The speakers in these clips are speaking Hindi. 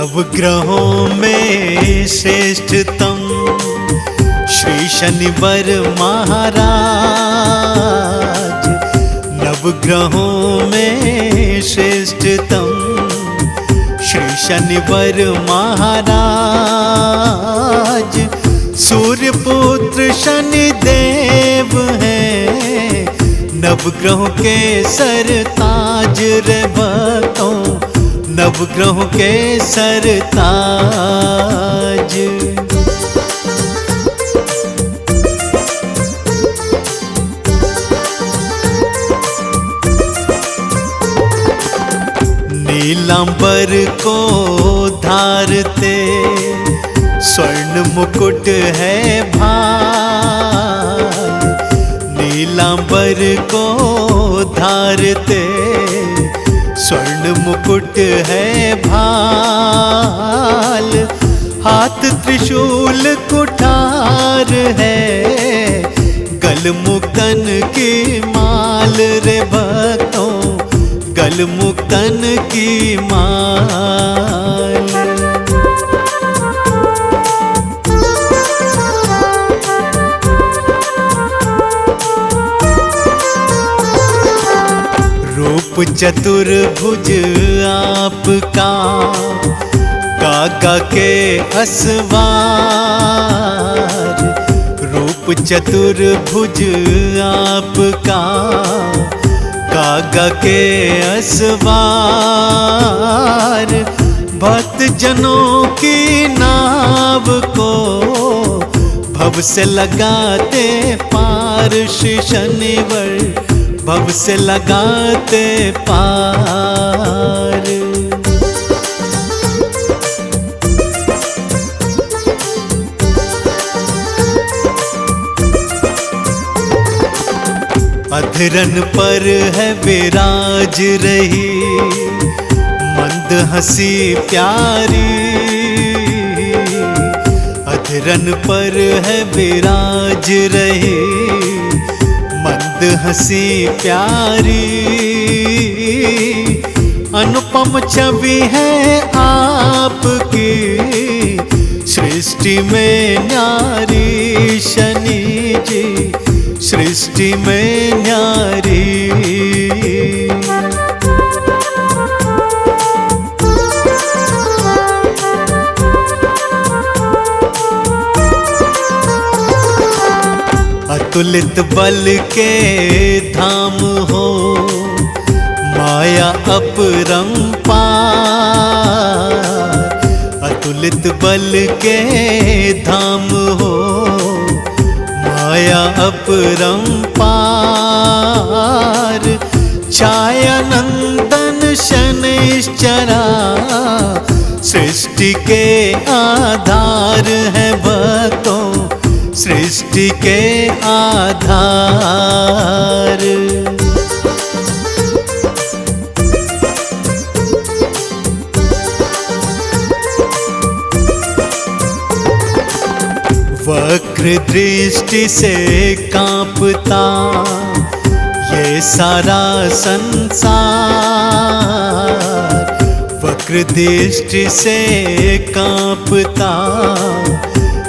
नवग्रहों में श्रेष्ठतम श्री शनिवर महाराज। नवग्रहों में श्रेष्ठतम श्री शनिवर महाराज। सूर्यपुत्र शनिदेव हैं, नवग्रहों के सरताज रे भक्तों, नवग्रहों के सरताज। नीलांबर को धारते स्वर्ण मुकुट है भाल। नीलांबर को धारते स्वर्ण मुकुट है भाल। हाथ त्रिशूल कुठार है, गल मुक्तन की माल रे भक्तों, गल मुक्तन की माल। रूप चतुर्भुज आपका, काका के असवार। रूप चतुर्भुज आपका, काका के असवार। भक्त जनों की नाव को भव से लगाते पार। श्री शनिवर भव से लगाते पार। अधरन पर है विराज रही मंद हंसी प्यारी। अधरन पर है विराज रही मंद हंसी प्यारी। अनुपम छवि है आपकी, सृष्टि में न्यारी। शनि जी सृष्टि में न्यारी। अतुलित बल के धाम हो, माया अपरंपार। अतुलित बल के धाम हो, माया अपरंपार। छाया नंदन शनैश्चरा, सृष्टि के आधार है भक्तों, सृष्टि के आधार। वक्र दृष्टि से कांपता ये सारा संसार। वक्र दृष्टि से कांपता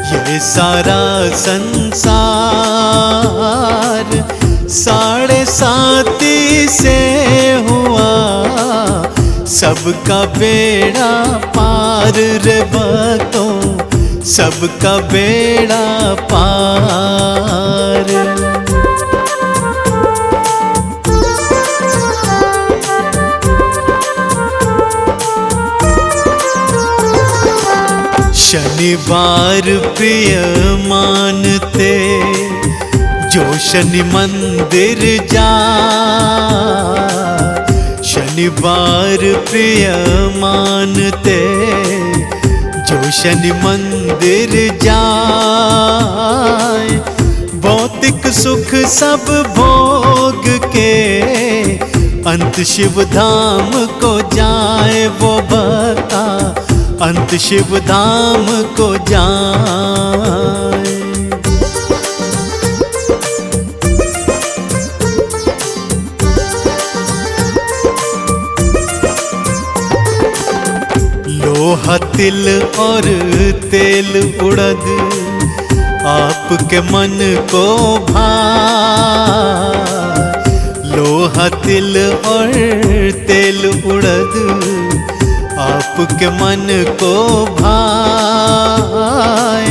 ये सारा संसार। 7.5 से हुआ सबका बेड़ा पार रे भक्तों, सबका बेड़ा पार। शनिवार प्रिय मानते जो शनि मंदिर जा। शनिवार प्रिय मानते जो शनि मंदिर जाए। भौतिक सुख सब भोग के अंत शिव धाम को जाए। वो भक्ता अंत शिव धाम को जाए। लोहा तिल और तेल उड़द आपके मन को भाए। लोहा तिल और तेल उड़द आपके मन को भाए।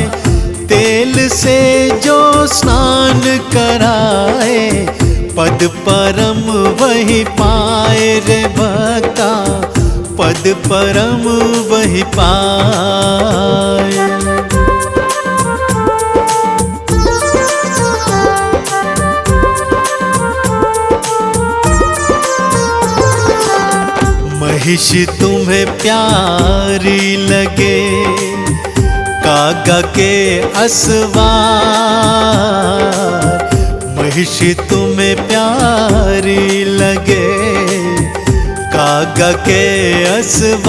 तेल से जो स्नान कराए पद परम वही पाए रे भक्ता, पद परम वही पाए। महिष तुम्हें प्यारी लगे कागा के असवार। महिष तुम्हें प्यारी लगे कागा के असवार।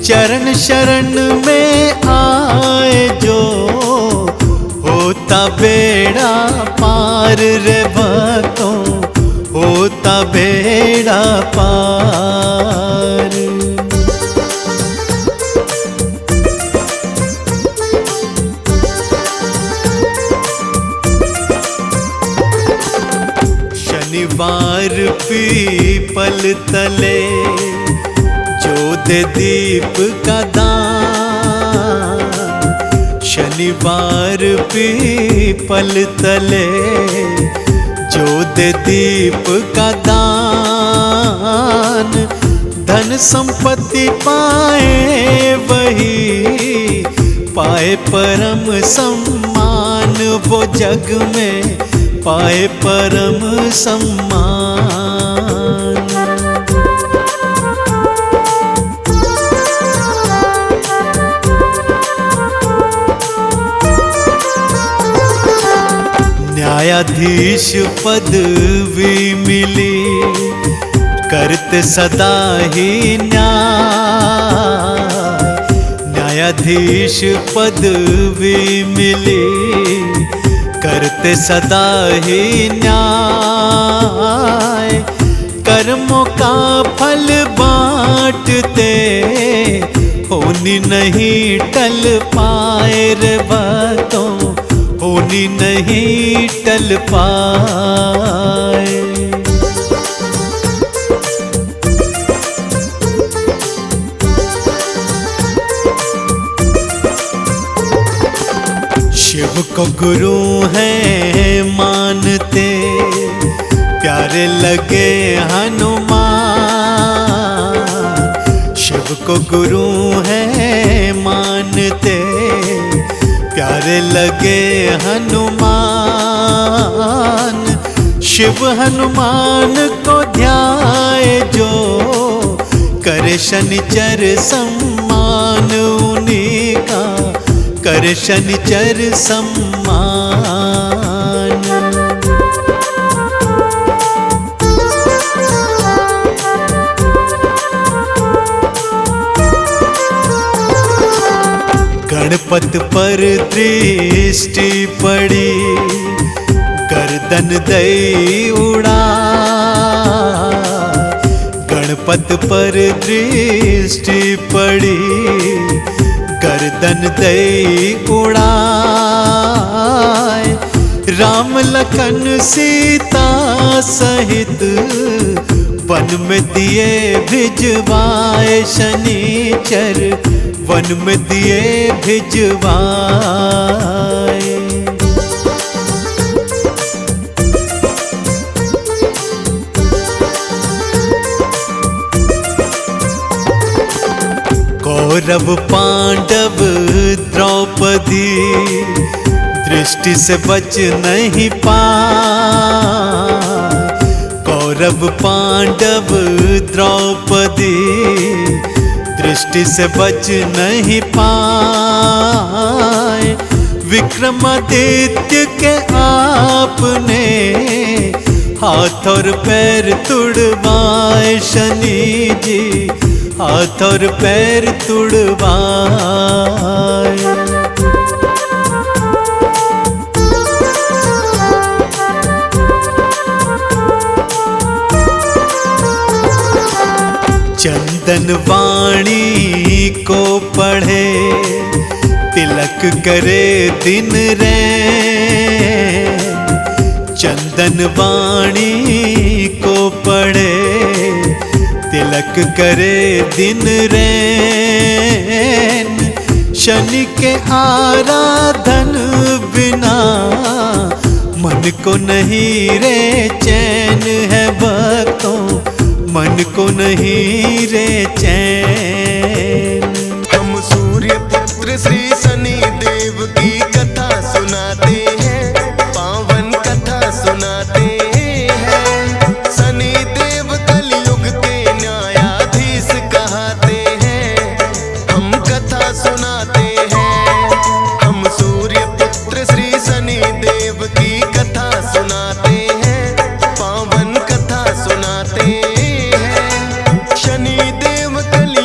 चरण शरण में आए जो होता बेड़ा पार रे भक्तों, होता बेड़ा पार। शनिवार पीपल तले जो दे दीप का दान। शनिवार पीपल तले जो दे दीप का दान। धन संपत्ति पाए वही पाए परम सम्मान, वो जग में पाए परम सम्मान। न्यायाधीश पदवी मिली करते सदा ही न्याय। न्यायाधीश पदवी मिली करते सदा ही न्याय। कर्मों का फल बांटते होनी नहीं टल पाए रे बातों, होनी नहीं टल पाए। शिव को गुरु है मानते प्यारे लगे हनुमान। शिव को गुरु है मानते प्यारे लगे हनुमान। शिव हनुमान को ध्याए जो करे शनिचर सम्मान, उन्हीं का करे शनिचर सम्मान। गणपत पर दृष्टि पड़ी गर्दन दई उड़ा। गणपत पर दृष्टि पड़ी गर्दन दई उड़ाए। राम लखन सीता सहित वन में दिए भिजवाए। शनिचर वन में दिए भिजवाए। कौरव पांडव द्रौपदी दृष्टि से बच नहीं पाए। कौरव पांडव द्रौपदी दृष्टि से बच नहीं पाए। विक्रमादित्य के आपने हाथ और पैर तुड़वाए। शनि जी हाथ और पैर तुड़वाए। चंदन वाणी को पढ़े, तिलक करे दिन रैन। चंदन वाणी को पढ़े, तिलक करे दिन रैन। शनि के आराधन बिना मन को नहीं रे चैन है भक्तों, मन को नहीं रे चैन। हम सूर्य पुत्र श्री शनि देव की कथा सुनाते हैं, पावन कथा सुनाते हैं। शनि देव कलयुग के न्यायाधीश कहते हैं, हम कथा सुनाते हैं। हम सूर्य पुत्र श्री शनि देव की कथा सुनाते हैं, पावन कथा सुनाते हैं। शनि देव कलयुग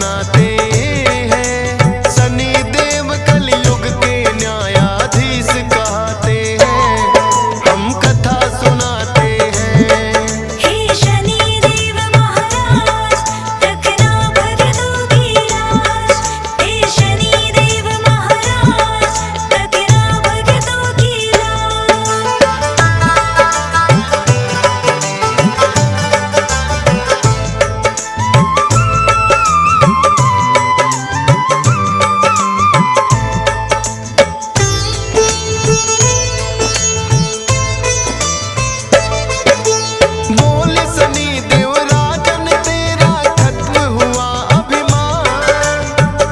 सुनाते हैं। शनि देव कलयुग के न्यायाधीश कहते हैं, हम कथा सुनाते हैं। हे शनि देव महाराज, रखना भक्तों की लाज। हे शनि देव महाराज, रखना भक्तों की लाज। बोले शनि देव राजन तेरा खत्म हुआ अभिमान,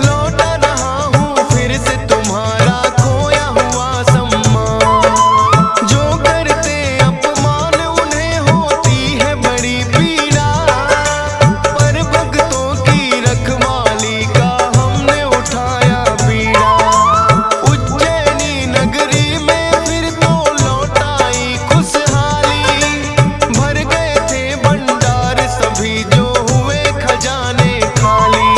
लौट रहा हूँ फिर से तुम्हारा खोया हुआ सम्मान। जो करते अपमान उन्हें होती है बड़ी पीड़ा, पर भक्तों की रखवाली का हमने उठाया बीड़ा। उज्जैनी नगरी में फिर तो लौट आई खुशहाली, भर गए थे भंडार सभी जो हुए खजाने खाली।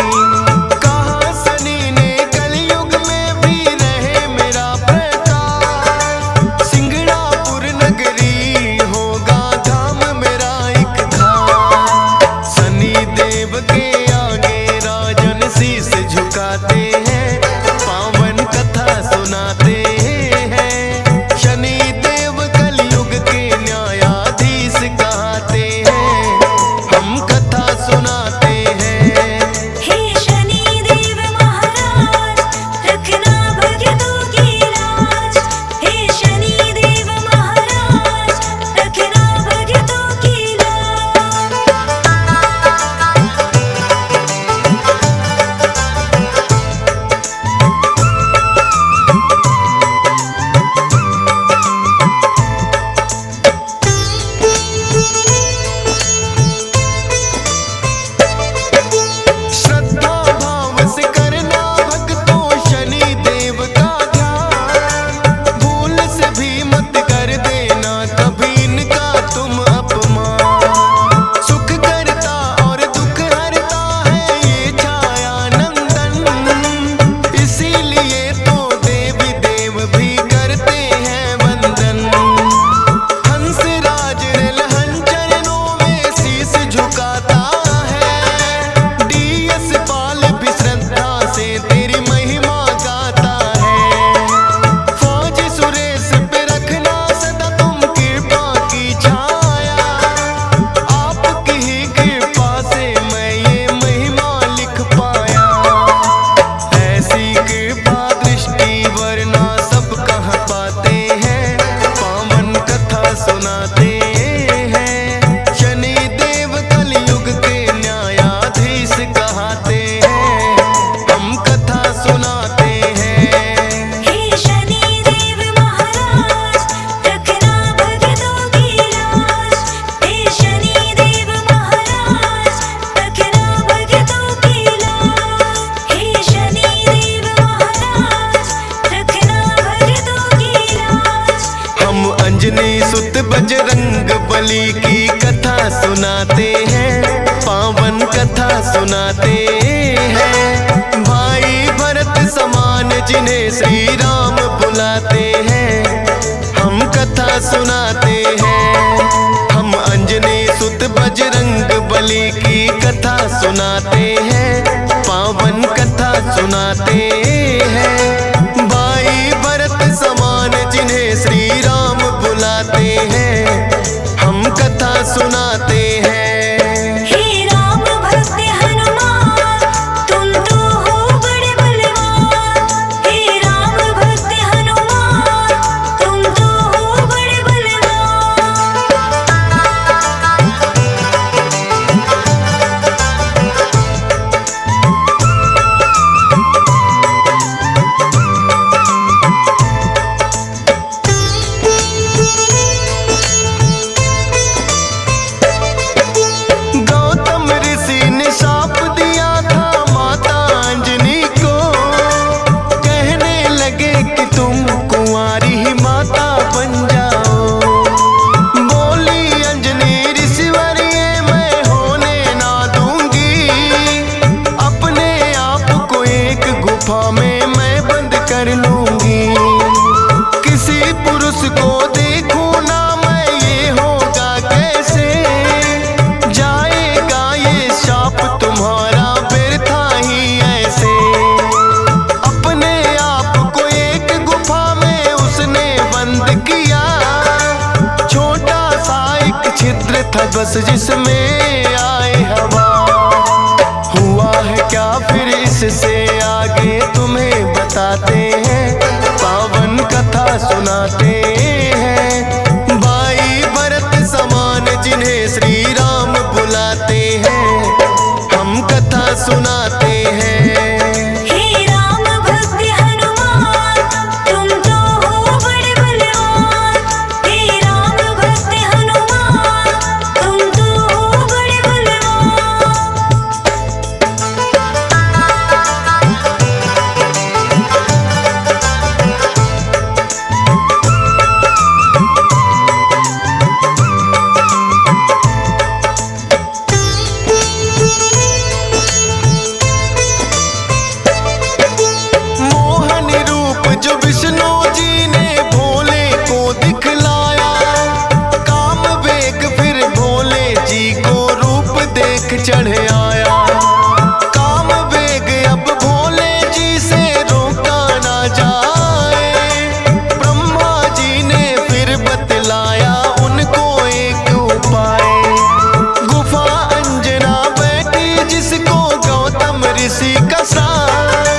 कहा शनि ने कलयुग में भी रहे मेरा प्रकाश, सिंगड़ापुर नगरी होगा धाम मेरा एक खास। शनि देव के आगे राजन शीश झुकाते हैं, पावन कथा सुनाते हैं। शनि देव कलयुग के न्यायाधीश कहते हैं, हम कथा सुनाते हैं। हे शनि देव महाराज, रखना भक्तों की लाज। हे शनि देव महाराज, रखना भक्तों की लाज। श्रद्धा भाव से करना भक्तों शनि देव का ध्यान, भूल से भी मत कर देना कभी इनका तुम अपमान। सुख करता और दुख हरता है ये छाया नंदन, इसीलिए तो देवी देव भी करते हैं वंदन। हंसराज रिलहन चरणों में शीश झुकाता है, डीएस पाल भी श्रद्धा से तेरी महिमा गाता है। फौज सुरेश पे रखना सदा तुम कृपा की छाया, आपकी ही कृपा से मैं ये महिमा लिख पाया। ऐसी कृपा दृष्टि वरना सब कहाँ पाते हैं, पावन कथा सुनाते हैं। शनि देव कलयुग के न्यायाधीश कहते हैं, हम कथा सुनाते हैं। हे शनि देव महाराज, रखना भक्तों की लाज। हे शनि देव महाराज, रखना भक्तों की लाज। हे शनि देव महाराज, रखना भक्तों की लाज। हम अंजनी सुत बजरंग बली की कथा सुनाते हैं, पावन कथा सुनाते हैं। भाई भरत समान जिन्हें श्री राम बुलाते हैं, हम कथा सुनाते हैं। हम अंजनी सुत बजरंग बली की कथा सुनाते हैं, पावन कथा सुनाते हैं। भाई भरत समान जिन्हें श्री राम बुलाते हैं, हम कथा सुनाते हैं। हे राम भक्त हनुमान, तुम तो हो बड़े बलवान। हे राम भक्त हनुमान, तुम तो हो बड़े बलवान। बस जिसमें आए हवा। हुआ है क्या फिर इससे आगे तुम्हें बताते हैं, पावन कथा सुनाते हैं। भाई भरत समान जिन्हें श्री राम बुलाते हैं, हम कथा सुनाते हैं। हे राम भक्त हनुमान तुम तो हो बड़े बलवान। हे राम भक्त हनुमान तुम तो हो बड़े बलवान। मोहन रूप जो विष्णु जी ने भोले को दिखलाया, काम वेग फिर भोले जी को रूप देख चढ़ आया। काम वेग अब भोले जी से रोका ना जाए, ब्रह्मा जी ने फिर बतलाया उनको एक उपाय। गुफा अंजना बैठी जिसको गौतम ऋषि का साथ,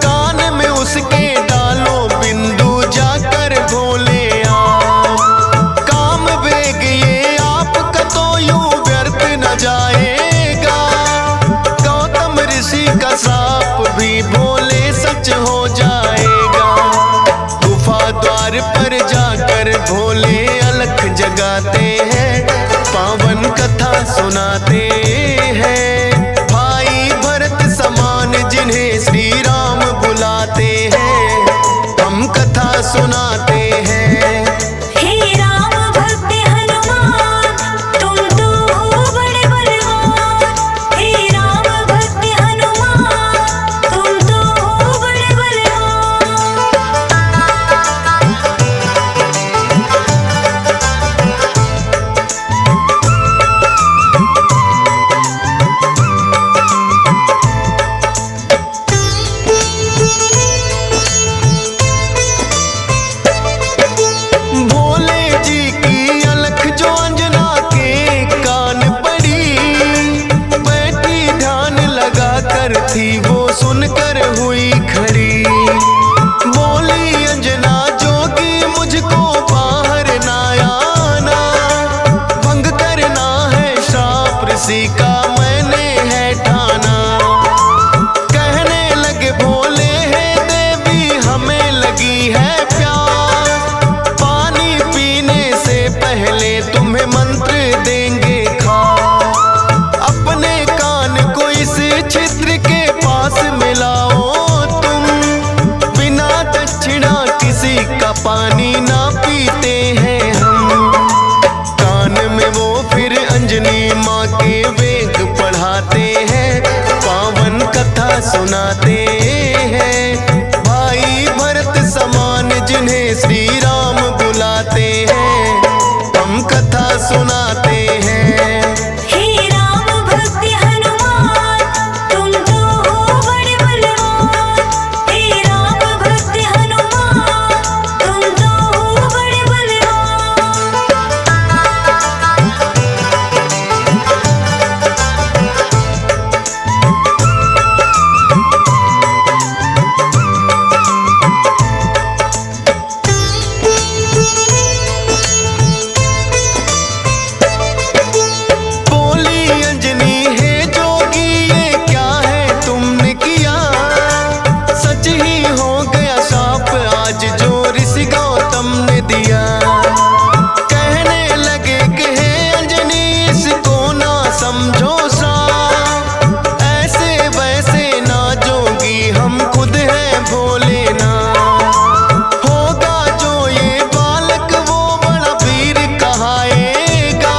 कान में उसके डालो बिंदु जाकर भोले आप। काम वेग ये आपका तो यूं व्यर्थ न जाएगा, गौतम ऋषि का श्राप भी भोले सच हो जाएगा। गुफा द्वार पर जाकर भोले अलख जगाते हैं, पावन कथा सुनाते हैं। भाई भरत समान जिन्हें श्री राम बुलाते हैं, हम कथा सुनाते हैं। हे राम भक्त हनुमान तुम तो हो बड़े बलवान। हे राम भक्त हनुमान तुम तो हो बड़े बलवान। भोले जी की अलख जो अंजना के कान पड़ी, बैठी ध्यान लगा कर थी वो सुनकर हुई खड़ी। बोली अंजना जोगी मुझको बाहर ना आना, भंग करना है श्राप ऋषि का मैंने है ठाना। कहने लगे भोले है देवी हमें लगी है प्यास, पानी पीने से पहले तुम्हें मंत्र देंगे खास। अपने कान को इस छिद्र के पास मिलाओ तुम, बिना दक्षिणा किसी का पानी ना पीते हैं हम। कान में वो फिर अंजनी माँ के वेग पढ़ाते हैं, पावन कथा सुनाते हैं। भाई भरत समान जिन्हें श्री राम बुलाते हैं, हम कथा सुनाते हैं। हे राम भक्त हनुमान तुम तो हो बड़े बलवान। हे राम भक्त हनुमान तुम तो हो बड़े बलवान। बोली अंजनी है जोगी ये क्या है तुमने किया, सच ही हो गया शाप आज जो ऋषि गौतम ने दिया। कहने लगे कि हे अंजनी इसको ना समझो श्राप, ऐसे वैसे ना जोगी हम खुद हैं भोले ना। होगा जो ये बालक वो बड़ा वीर कहाएगा,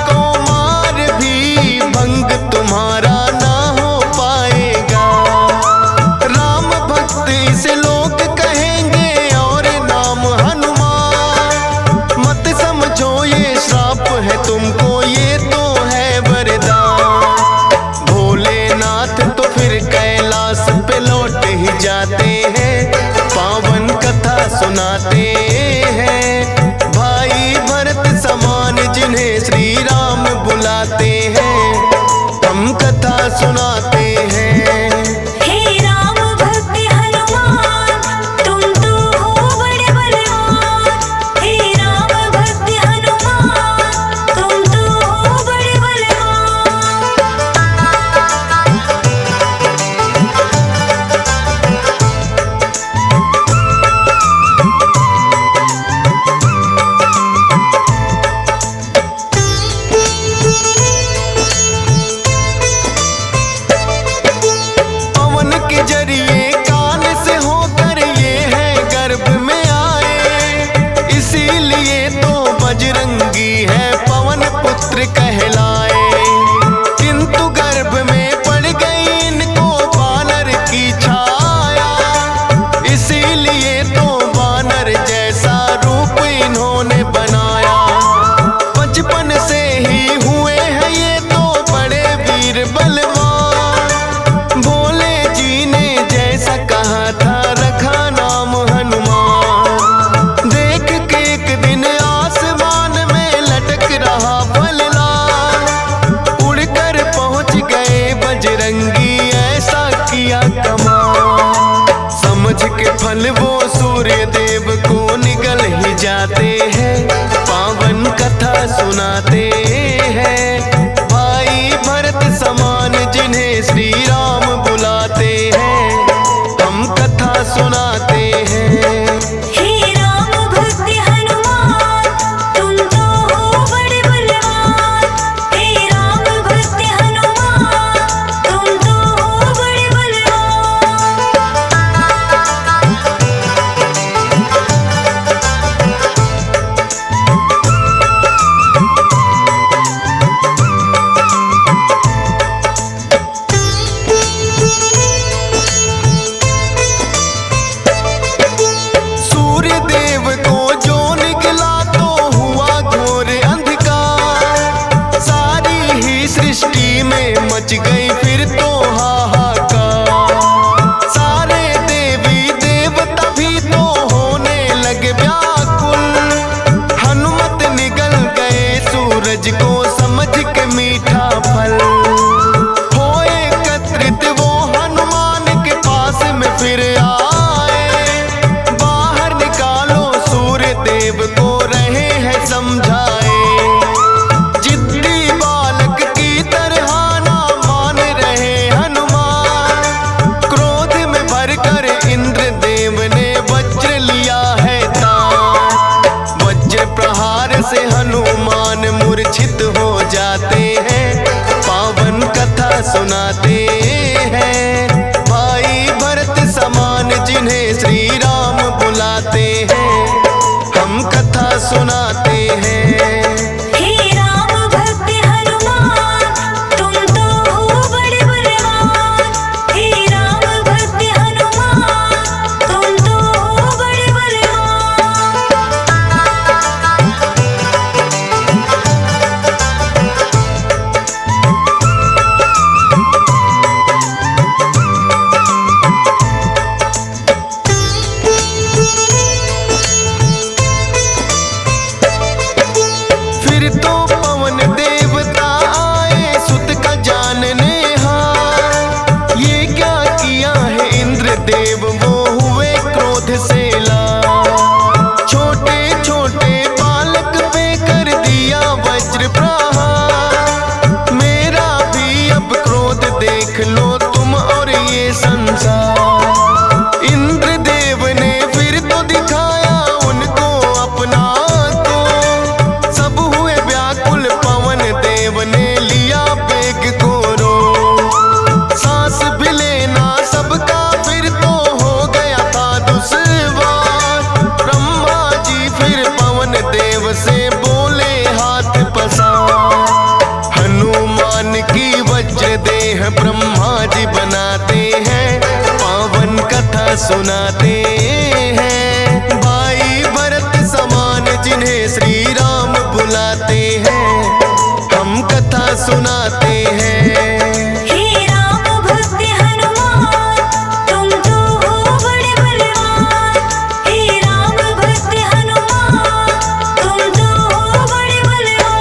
कुमार भी भंग तुम्हारा ना हो पाएगा। राम भक्त इसे लोग कहेंगे और नाम हनुमान, मत समझो ये श्राप है तुमको ये तो है वरदान। भोलेनाथ तो फिर कैलाश पे लौट ही जाते हैं, पावन कथा सुनाते हैं। भाई भरत समान जिन्हें श्री राम गई फिर तो हाहाकार। सारे देवी देवता भी तो होने लगे व्याकुल। हनुमत निगल गए सूरज को समझ के मीठा फल। हो एकत्रित वो हनुमान के पास में फिर आए। बाहर निकालो सूर्य देव को रहे हैं समझाए। जिद्दी बालक की तरह ना मान रहे हनुमान। क्रोध में भरकर इंद्र देव ने वज्र लिया है तान। वज्र प्रहार से हनुमान मूर्छित हो जाते हैं। पावन कथा सुनाते हैं भाई भरत समान जिन्हें श्री राम बुलाते हैं। हम कथा सुनाते हैं। हे राम भक्त हनुमान तुम तो हो बड़े बलवान। हे राम भक्त हनुमान तुम तो हो बड़े बलवान। फिर तो पवन देवता आए सुत का जानने हार। ये क्या किया है इंद्र देव वो हुए क्रोध से लाल। छोटे छोटे बालक पे कर दिया वज्र प्रहार। मेरा भी अब क्रोध देख लो तुम और ये संसार। इंद्र देव ने फिर तो दिखाया उनको अपना तो। सब हुए व्याकुल पवन देव ने लिया बेग को रो। सांस भी लेना सबका फिर तो हो गया था दुश्वार। ब्रह्मा जी फिर पवन देव से बोले हाथ पसार। हनुमान की वज्र देह ब्रह्मा जी बनाते हैं। पावन कथा सुनाते हैं भाई भरत समान जिन्हें श्री राम बुलाते हैं। हम कथा सुनाते हैं। हे राम भक्त हनुमान तुम तो हो बड़े बलवान। हे राम भक्त हनुमान तुम तो हो बड़े बलवान।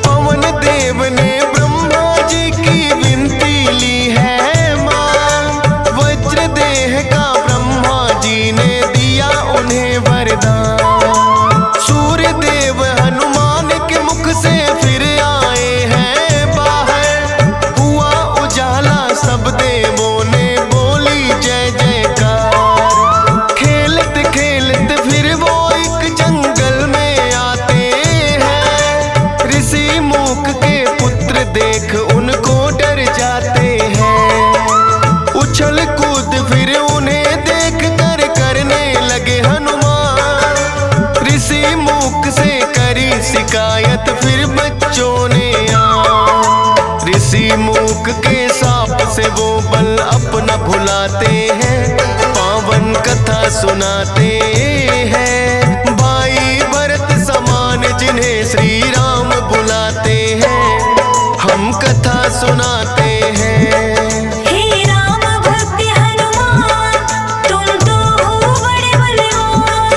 पवन देव ने ब्रह्मा जी की विनती ली है मां। वज्र देह का ब्रह्मा जी ने दिया उन्हें वरदान। सूर्य देव हनुमान के मुख से फिर आए हैं बाहर। हुआ उजाला सब देवों ने बोली जय जयकार। खेलत खेलत फिर वो एक जंगल में आते हैं। ऋषि मूक के पुत्र देख उनको डर जाते हैं। उछल कूद फिर उन्हें देख कर करने लगे हनुमान। ऋषि मूक से करी शिकायत फिर बच्चों ने आ। ऋषि मूक के साप से वो बल अपना भुलाते हैं। पावन कथा सुनाते हैं भाई भरत समान जिन्हें श्री राम बुलाते हैं। हम कथा सुनाते हैं। हे राम भक्त हनुमान तुम तो हो बड़े बलवान।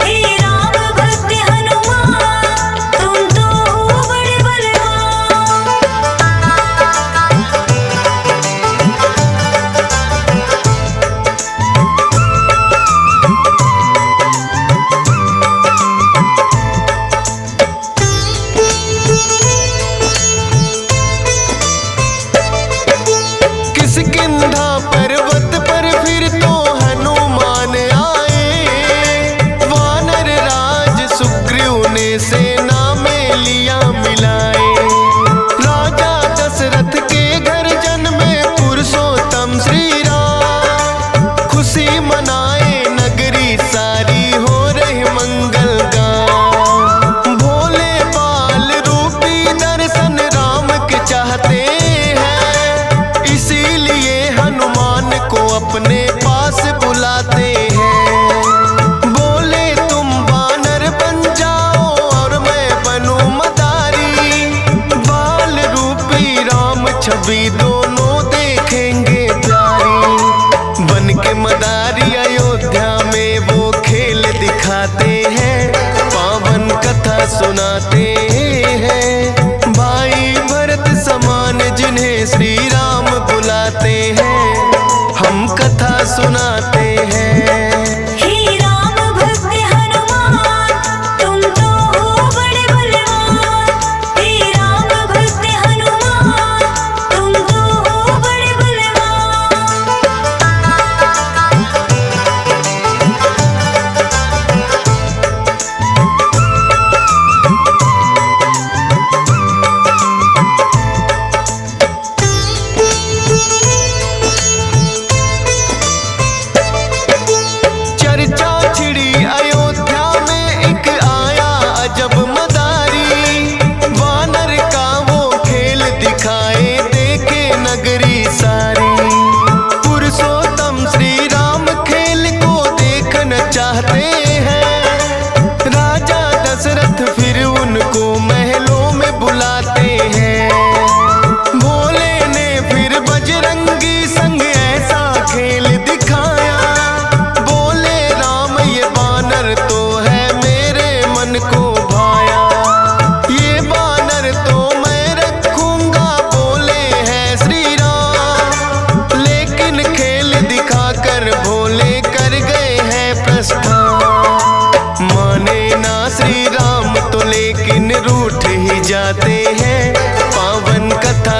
हे राम भक्त हनुमान तुम तो हो बड़े बलवान।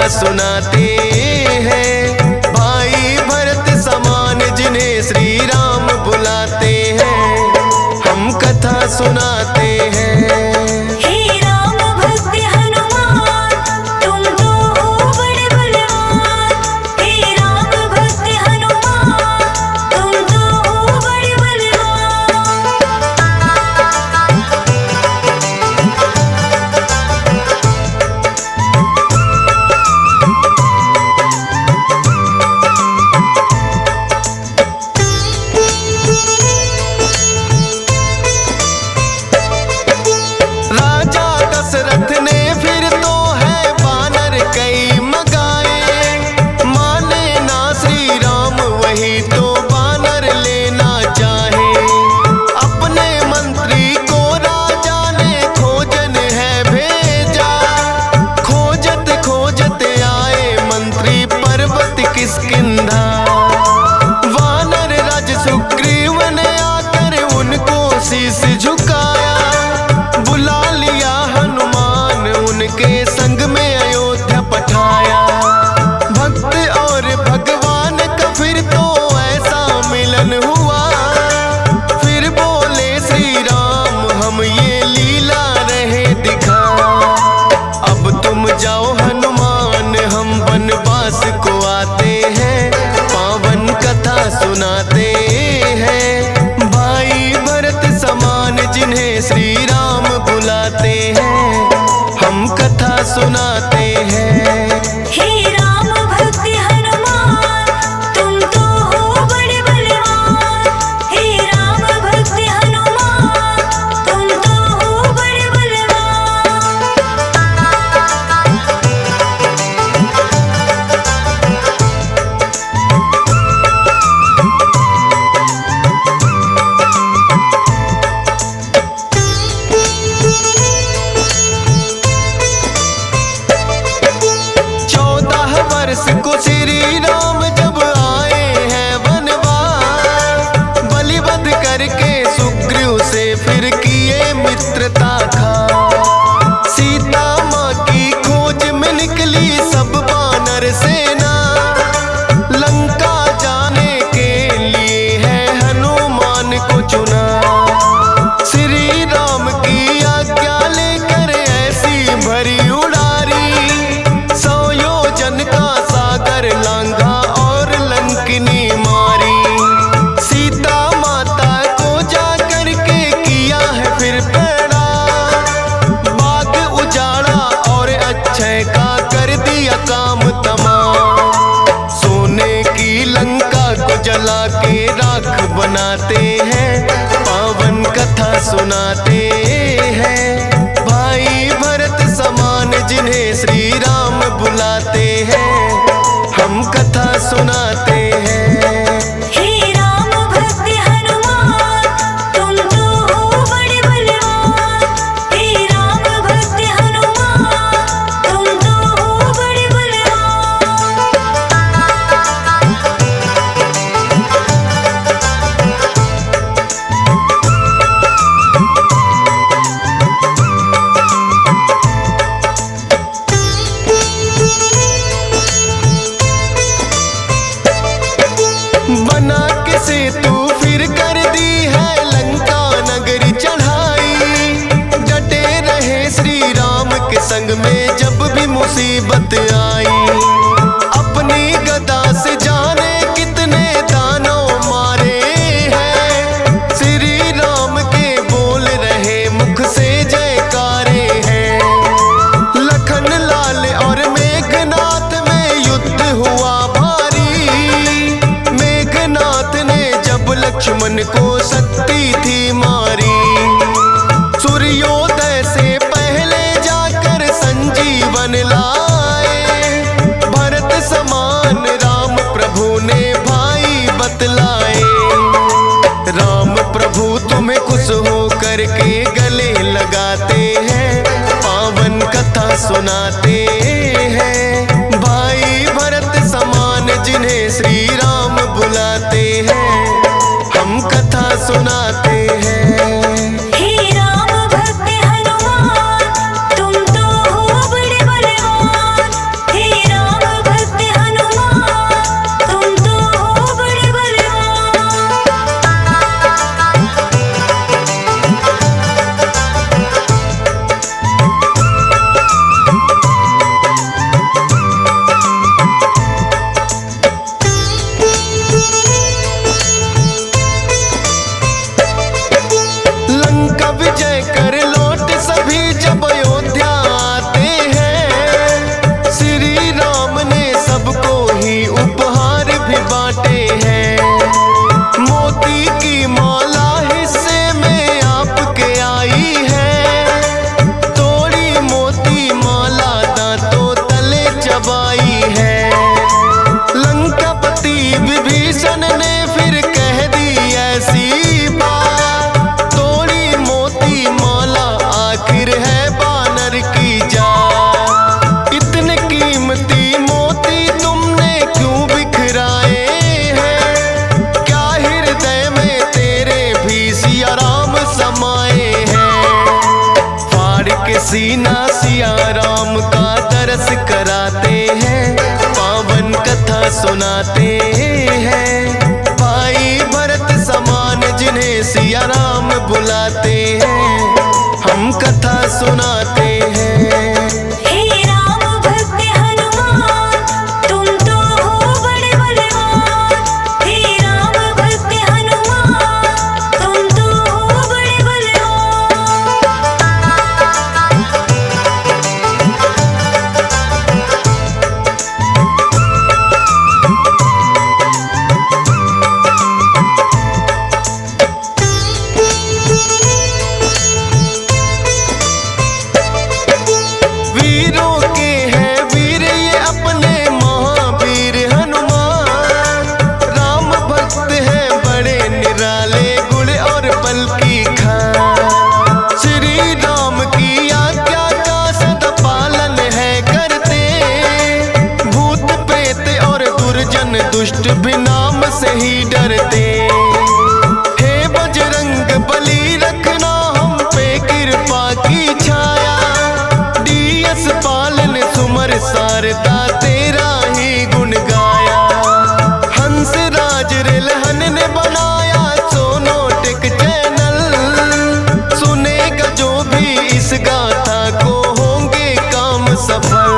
सुनाते हैं। भाई भरत समान जिन्हें श्री राम बुलाते हैं, हम कथा सुनाते हैं। हे राम भक्त हनुमान तुम तो हो बड़े बलवान। हे राम भक्त हनुमान तुम तो हो बड़े बलवान। राजा दशरथ ने फिर तो है बानर कई मगाए, माने ना श्री राम वही तो बानर लेना चाहे। अपने मंत्री को राजा ने खोजन है भेजा, खोजत खोजत आए मंत्री पर्वत किष्किंधा। वानर राज सुग्रीव ने आकर उनको शीश झुकाया, बुला लिया हनुमान उनके संग में अयोध्या पठाया। भक्त और भगवान का फिर तो ऐसा मिलन हुआ, फिर बोले श्री राम हम ये लीला रहे दिखा। अब तुम जाओ हनुमान हम वनवास को आते हैं, पावन कथा सुनाते हैं। भाई भरत समान जिन्हें श्री राम बुलाते हैं, हम कथा सुनाते हैं। हे राम भक्त हनुमान तुम तो हो बड़े बलवान। हे राम भक्त हनुमान तुम तो हो बड़े बलवान। चौदह वर्ष को श्री राम जब आए हैं वनवास, बलिवध करके सुग्रीव से फिर किए मित्रता खा। सीता माँ की खोज में निकली सब वानर सेना, लंका जाने के लिए है हनुमान को चुना। श्री राम की आज्ञा लेकर ऐसी भरी उड़ारी, 100 योजन का सागर लांघा और लंकिनी मारी। सीता माता को जा करके किया है फिर पैड़ा, बाग उजाड़ा और अक्षय का कर दिया काम तमाम। सोने की लंका को जला के राख बनाते हैं, पावन कथा सुनाते हैं। भाई भरत समान जिन्हें श्री राम बुलाते हैं, हम कथा सुनाते हैं। हे राम भक्त हनुमान तुम तो हो बड़े बलवान। हे राम भक्त हनुमान तुम तो हो बड़े बलवान। बना के सेतु फिर कर दी है लंका नगरी चढ़ाई। डटे रहे श्री राम के संग में जब भी मुसीबत आई। अपनी गदा से जाने कितने दानव मारे हैं, श्री राम के बोल रहे मुख से जयकारे हैं। लखन लाल और मेघनाथ में युद्ध हुआ भारी, मेघनाथ ने जब लक्ष्मण को शक्ति थी मारी। सूर्योदय से पहले जाकर संजीवन लाए, भरत समान राम प्रभु ने भाई बतलाए। राम प्रभु तुम्हें खुश हो करके गले लगाते हैं, पावन कथा सुनाते हैं। भाई भरत समान जिन्हें श्री राम बुलाते हैं, हम कथा सुनाते हैं। हे राम भक्त हनुमान तुम तो हो बड़े बलवान। हे राम कथा सुनाते हैं। भाई भरत समान जिन्हें सिया राम बुलाते हैं, हम कथा सुनाते हैं। हे राम भक्त हनुमान तुम तो हो बड़े बलवान। हे राम भक्त हनुमान तुम तो हो बड़े बलवान। वीरों के हैं वीर ये अपने महावीर हनुमान। राम भक्त हैं बड़े निराले गुण और बल की खान। श्री राम की आज्ञा का सदा पालन है करते, भूत प्रेत और दुर्जन दुष्ट भी नाम से ही डरते। हे बजरंग बली रखना हम पे कृपा की छाया, डीएस पालन सुमर सारदा तेरा ही गुण गाया। हंस राज रिलहन ने बनाया सोनोटिक चैनल, सुनेगा जो भी इस गाथा को होंगे काम सफल।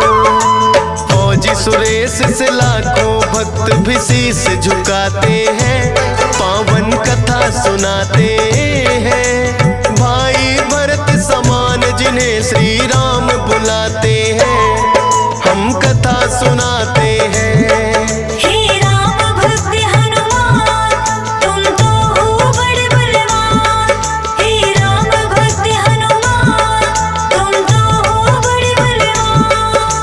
फौजी सुरेश से लाखों भक्त भी शीश झुकाते हैं, पावन कथा सुनाते